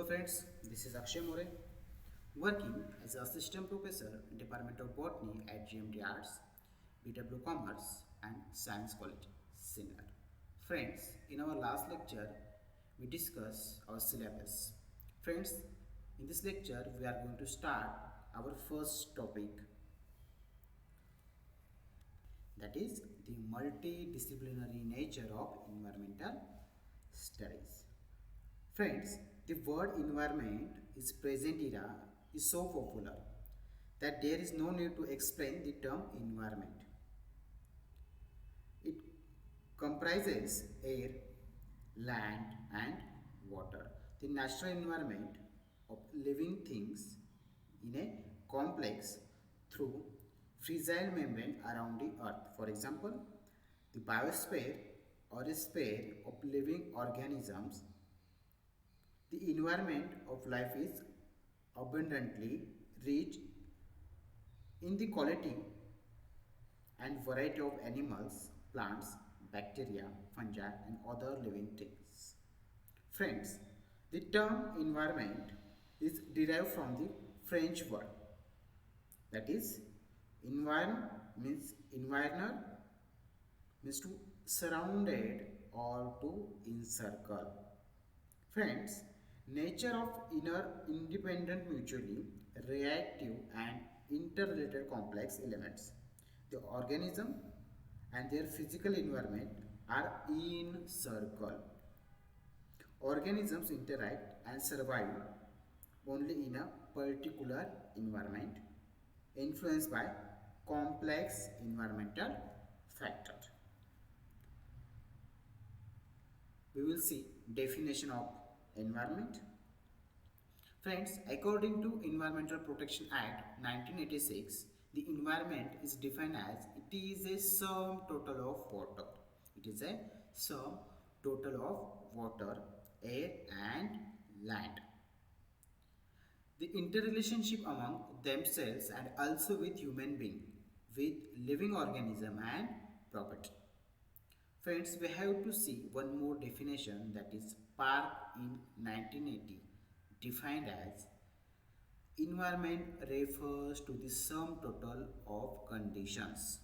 friends, this is Akshay More, working as assistant professor in Department of Botany at GMT Arts, BW Commerce and Science College, Sinnar. Friends, in our last lecture, we discussed our syllabus. Friends, in this lecture, we are going to start our first topic, that is the multidisciplinary nature of environmental studies. Friends, the word environment is present era is so popular that there is no need to explain the term environment. It comprises air, land and water, the natural environment of living things in a complex through fragile membrane around the earth. For example, the biosphere or a sphere of living organisms. The environment of life is abundantly rich in the quality and variety of animals, plants, bacteria, fungi and other living things. Friends, the term environment is derived from the French word, that is envirner means to surrounded or to encircle. Friends, nature of inner independent mutually reactive and interrelated complex elements. The organism and their physical environment are in circle. Organisms interact and survive only in a particular environment influenced by complex environmental factors. We will see definition of environment. Friends, according to Environmental Protection Act 1986, the environment is defined as it is a sum total of water. It is a sum total of water, air and land. The interrelationship among themselves and also with human being, with living organism and property. Friends, we have to see one more definition, that is Park in 1980 defined as environment refers to the sum total of conditions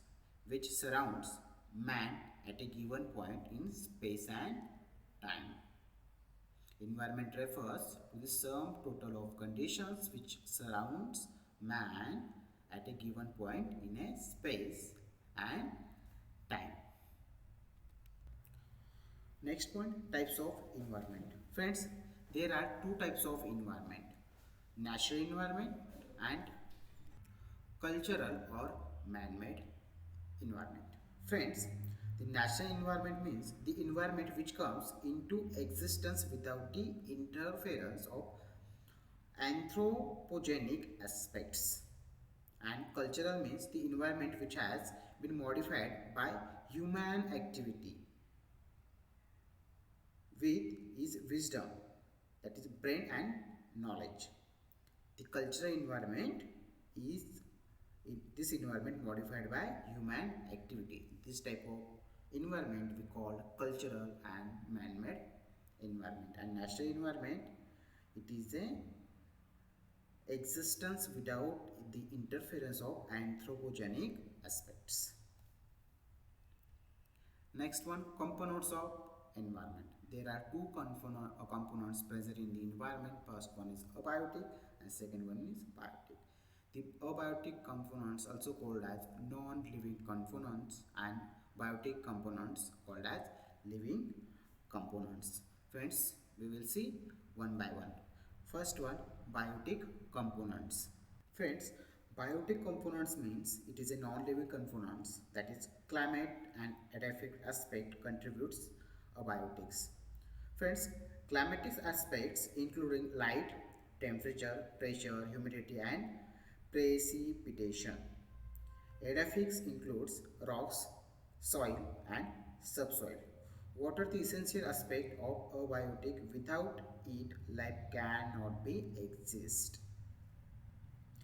which surrounds man at a given point in space and time. Environment refers to the sum total of conditions which surrounds man at a given point in a space and time. Next point, types of environment. Friends, there are two types of environment, natural environment and cultural or man-made environment. Friends, the natural environment means the environment which comes into existence without the interference of anthropogenic aspects, and cultural means the environment which has been modified by human activity with his wisdom, that is brain and knowledge. The cultural environment is this environment modified by human activity. This type of environment we call cultural and man-made environment. And natural environment, it is a existence without the interference of anthropogenic aspects. Next one, components of environment. There are two components present in the environment. First one is abiotic and second one is biotic. The abiotic components, also called as non-living components, and biotic components called as living components. Friends, we will see one by one. First one, biotic components. Friends, biotic components means it is a non-living components, that is climate and edaphic aspect contributes abiotics. Friends, climatic aspects including light, temperature, pressure, humidity and precipitation. Edaphics includes rocks, soil and subsoil. Water, the essential aspect of abiotic. Without it, life cannot be exist.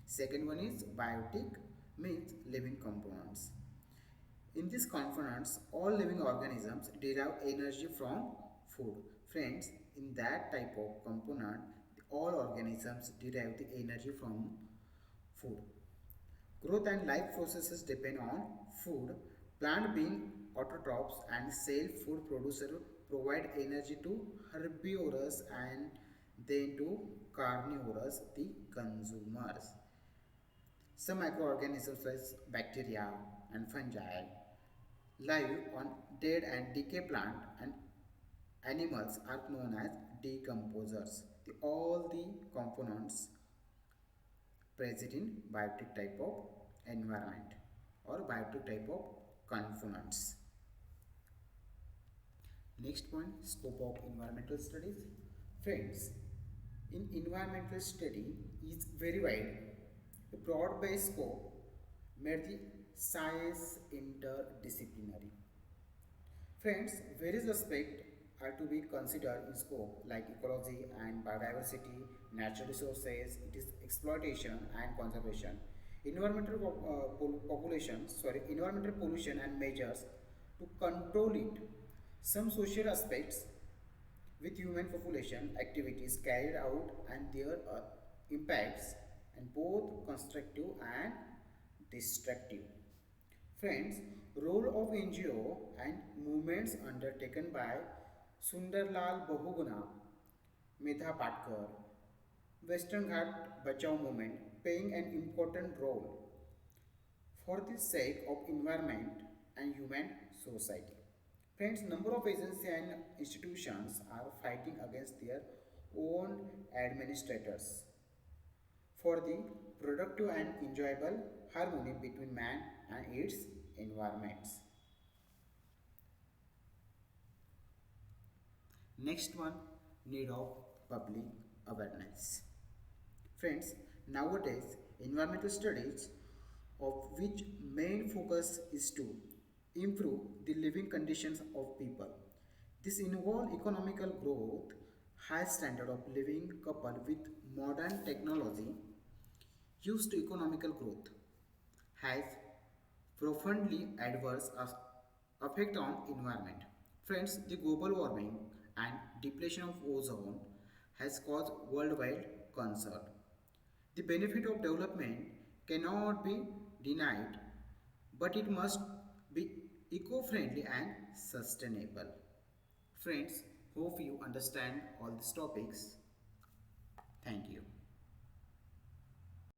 Second one is biotic, means living components. In these components, all living organisms derive energy from food. Friends, in that type of component, the all organisms derive the energy from food. Growth and life processes depend on food. Plant being autotrophs and self-food producer provide energy to herbivores and then to carnivores, the consumers. Some microorganisms like bacteria and fungi live on dead and decay plant and animals are known as decomposers. All the components present in biotic type of environment or biotic type of components. Next point, scope of environmental studies. Friends, in environmental study is very wide. A broad-based scope made the science interdisciplinary. Friends, various aspects are to be considered in scope like ecology and biodiversity, natural resources, it is exploitation and conservation, environmental pollution and measures to control it. Some social aspects with human population activities carried out and their impacts and both constructive and destructive. Friends, role of NGO and movements undertaken by Sundarlal Bahuguna, Medha Patkar, Western Ghat Bachao movement playing an important role for the sake of environment and human society. Friends, number of agencies and institutions are fighting against their own administrators for the productive and enjoyable harmony between man and its environments. Next one, need of public awareness. Friends, nowadays environmental studies of which main focus is to improve the living conditions of people. This involves economical growth, high standard of living coupled with modern technology used to economical growth has profoundly adverse effect on environment. Friends, the global warming and depletion of ozone has caused worldwide concern. The benefit of development cannot be denied, but it must be eco-friendly and sustainable. Friends, hope you understand all these topics. Thank you.